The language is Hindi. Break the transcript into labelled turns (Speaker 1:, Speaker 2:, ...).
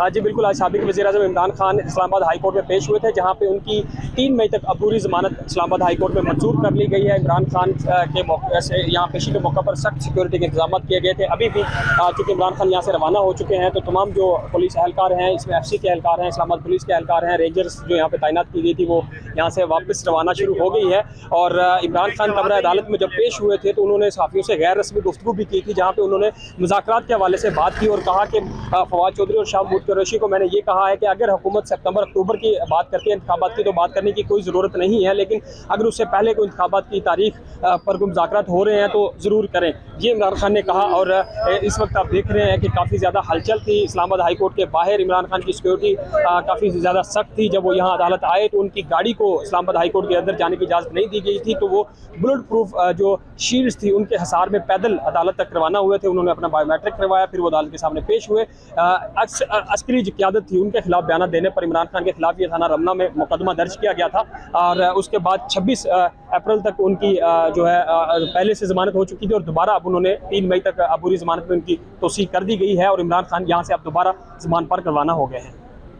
Speaker 1: जी बिल्कुल, आज साबिक वज़ीर-ए-आज़म इमरान खान इस्लामाबाद हाई कोर्ट में पेश हुए थे, जहाँ पे उनकी 3 मई तक अबूरी ज़मानत इस्लामाबाद हाई कोर्ट में मंजूर कर ली गई है। इमरान खान के मौके से यहाँ पेशी के मौके पर सख्त सिक्योरिटी के इंतजाम किए गए थे। अभी भी चूँकि इमरान खान यहाँ से रवाना हो चुके हैं, तो तमाम जो पुलिस एहलकार हैं, इसमें एफसी के एहलकार हैं, इस्लामाबाद पुलिस के एहलकार हैं, रेंजर्स जो यहाँ पे तैनात की गई थी, वो यहाँ से वापस रवाना शुरू हो गई है। और इमरान खान कमरा अदालत में जब पेश हुए थे, तो उन्होंने सहाफ़ियों से गैर रस्मी गुफ्तगू भी की थी, जहाँ पे उन्होंने मुज़ाकरात के हवाले से बात की और कहा कि फवाद चौधरी और शाह महमूद कुरैशी को मैंने ये कहा है कि अगर हुकूमत सितंबर अक्टूबर की बात करती है इंतखाबात की, तो बात करने की कोई ज़रूरत नहीं है, लेकिन अगर उससे पहले कोई इंतखाबात की तारीख पर कोई मुज़ाकरात हो रहे हैं तो ज़रूर करें, ये इमरान खान ने कहा। और इस वक्त आप देख रहे हैं कि काफ़ी ज़्यादा हलचल थी इस्लामाबाद हाई कोर्ट के बाहर। इमरान खान की सिक्योरिटी काफ़ी ज़्यादा सख्त थी। जब वो यहाँ अदालत आए तो उनकी गाड़ी को इस्लामाबाद हाई कोर्ट के अंदर जाने की इजाज़त नहीं दी गई थी, तो वो बुलेट प्रूफ जो शील्ड्स थी उनके हसार में पैदल अदालत तक रवाना हुए थे। उन्होंने अपना बायोमेट्रिक करवाया, फिर वो अदालत के सामने पेश हुए। अस्करी जो क़यादत थी उनके खिलाफ बयान देने पर इमरान खान के खिलाफ ये थाना रमना में मुकदमा दर्ज किया गया था, और उसके बाद 26 अप्रैल तक उनकी जो है पहले से ज़मानत हो चुकी थी, और दोबारा अब उन्होंने 3 मई तक अबूरी ज़मानत में उनकी तौसीक़ कर दी गई है, और इमरान खान यहाँ से अब दोबारा ज़मानत पर रवाना हो गए हैं।